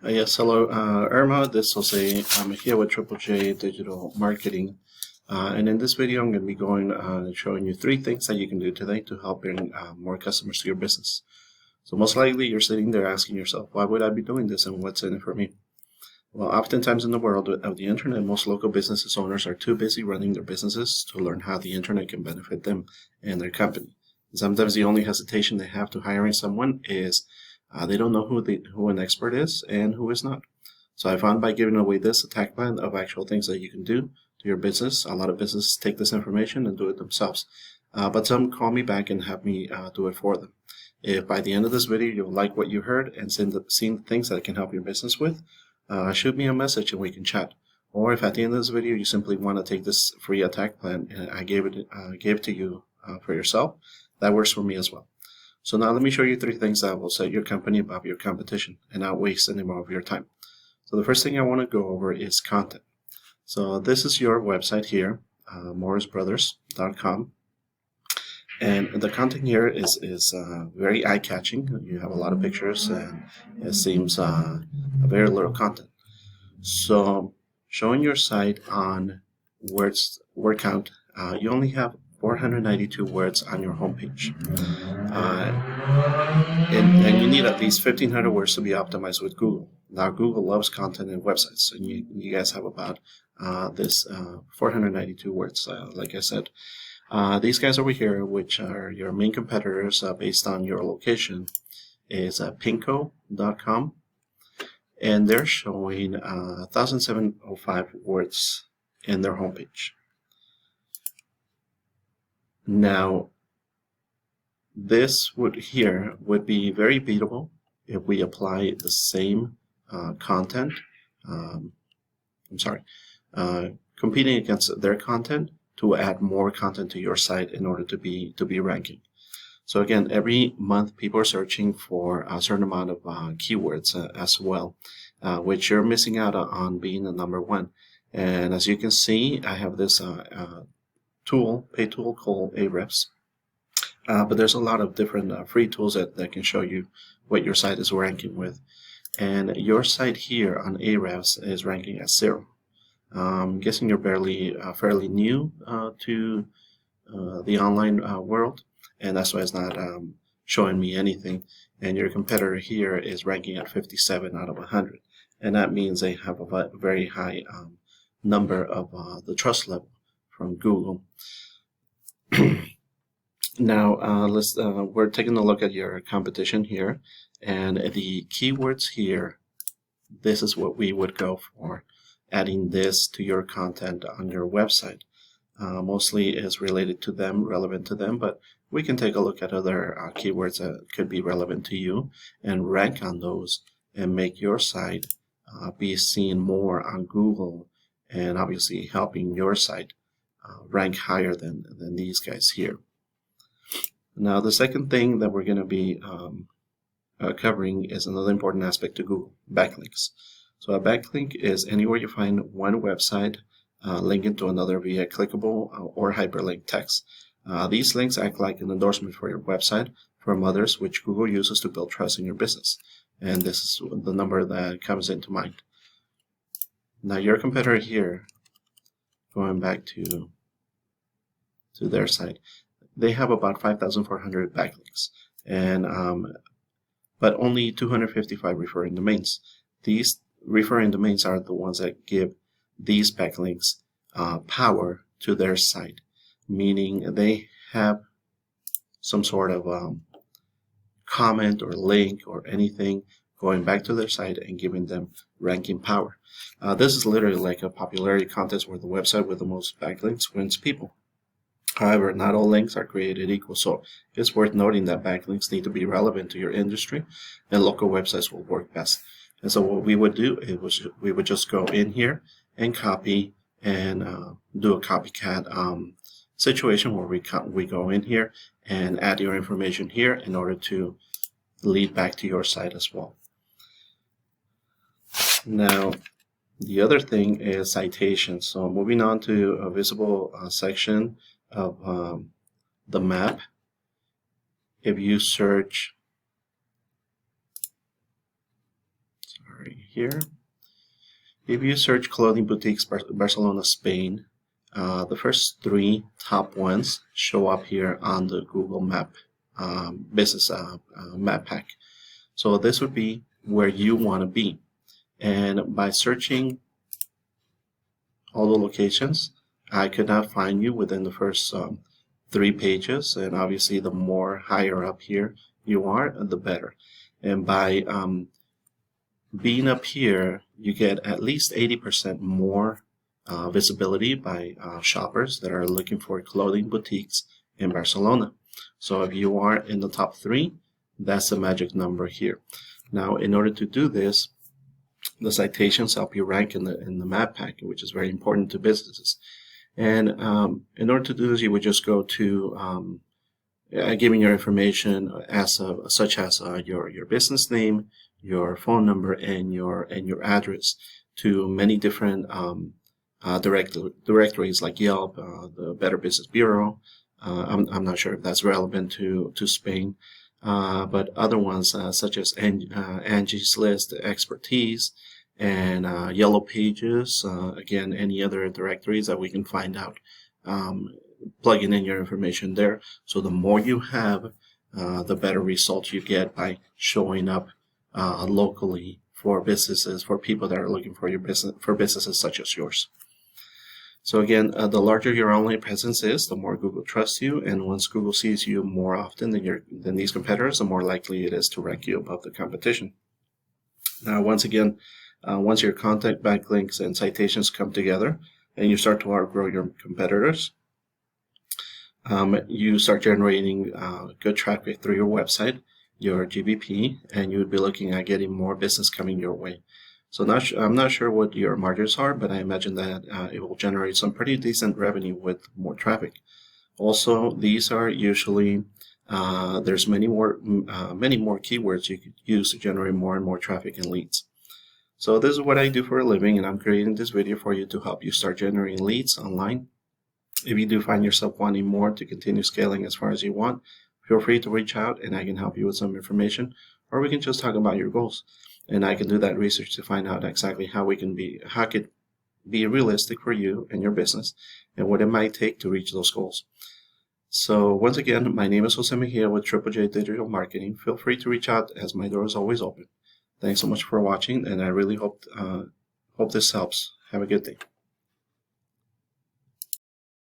Yes, hello, Irma. I'm here with Triple J Digital Marketing. And in this video, I'm going to be showing you 3 things that you can do today to help bring more customers to your business. So most likely you're sitting there asking yourself, why would I be doing this and what's in it for me? Well, oftentimes in the world of the internet, most local business owners are too busy running their businesses to learn how the internet can benefit them and their company. Sometimes the only hesitation they have to hiring someone is they don't know who an expert is and who is not. So I found by giving away this attack plan of actual things that you can do to your business, a lot of businesses take this information and do it themselves. But some call me back and have me do it for them. If by the end of this video you like what you heard and seen the things that I can help your business with, shoot me a message and we can chat. Or if at the end of this video you simply want to take this free attack plan and I gave it to you for yourself, that works for me as well. So now let me show you 3 things that will set your company above your competition and not waste any more of your time. So the first thing I want to go over is content. So this is your website here, morrisbrothers.com. And the content here is very eye-catching. You have a lot of pictures and it seems very little content. So showing your site on word count, you only have 492 words on your homepage. And you need at least 1,500 words to be optimized with Google. Now, Google loves content and websites, and you guys have about 492 words, like I said. These guys over here, which are your main competitors based on your location, is pinko.com, and they're showing 1,705 words in their homepage. Now, this would be very beatable if we apply the same content. Competing against their content to add more content to your site in order to be ranking. So again, every month people are searching for a certain amount of keywords as well, which you're missing out on being the number 1. And as you can see, I have this paid tool called Ahrefs. But there's a lot of different free tools that can show you what your site is ranking with. And your site here on Ahrefs is ranking at 0. I'm guessing you're fairly new to the online world, and that's why it's not showing me anything. And your competitor here is ranking at 57 out of 100. And that means they have a very high number of the trust level from Google. Now, we're taking a look at your competition here, and the keywords here, this is what we would go for, adding this to your content on your website. Mostly is related to them, relevant to them, but we can take a look at other keywords that could be relevant to you and rank on those and make your site be seen more on Google, and obviously helping your site rank higher than these guys here. Now, the second thing that we're going to be covering is another important aspect to Google, backlinks. So a backlink is anywhere you find one website linking to another via clickable or hyperlink text. These links act like an endorsement for your website from others, which Google uses to build trust in your business. And this is the number that comes into mind. Now, your competitor here, going back to their site, they have about 5,400 backlinks, and but only 255 referring domains. These referring domains are the ones that give these backlinks power to their site, meaning they have some sort of comment or link or anything going back to their site and giving them ranking power. This is literally like a popularity contest where the website with the most backlinks wins people. However, not all links are created equal, so it's worth noting that backlinks need to be relevant to your industry, and local websites will work best. And so what we would do is we would just go in here and copy and do a copycat situation where we go in here and add your information here in order to lead back to your site as well. Now, the other thing is citations. So moving on to a visible section of the map. If you search here. If you search clothing boutiques Barcelona, Spain, the first 3 top ones show up here on the Google Map business map pack. So this would be where you want to be. And by searching all the locations, I could not find you within the first 3 pages. And obviously, the more higher up here you are, the better. And by being up here, you get at least 80% more visibility by shoppers that are looking for clothing boutiques in Barcelona. So if you are in the top 3, that's the magic number here. Now, in order to do this, the citations help you rank in the map pack, which is very important to businesses. And in order to do this, you would just go to giving your information such as your business name, your phone number, and your address to many different directories like Yelp, the Better Business Bureau. I'm not sure if that's relevant to Spain, but other ones such as Angie's List, Expertise, and Yellow Pages. Again, any other directories that we can find out, plugging in your information there. So the more you have, the better results you get by showing up locally for businesses, for people that are looking for your business, for businesses such as yours. So again, the larger your online presence is, the more Google trusts you, and once Google sees you more often than these competitors, the more likely it is to rank you above the competition. Now, once again, once your content, backlinks, and citations come together, and you start to outgrow your competitors, you start generating good traffic through your website, your GBP, and you would be looking at getting more business coming your way. So I'm not sure what your margins are, but I imagine that it will generate some pretty decent revenue with more traffic. Also, these are usually there's many more keywords you could use to generate more and more traffic and leads. So this is what I do for a living, and I'm creating this video for you to help you start generating leads online. If you do find yourself wanting more to continue scaling as far as you want, feel free to reach out and I can help you with some information, or we can just talk about your goals. And I can do that research to find out exactly how it can be realistic for you and your business and what it might take to reach those goals. So once again, my name is Jose Mejia with Triple J Digital Marketing. Feel free to reach out as my door is always open. Thanks so much for watching, and I really hope this helps. Have a good day.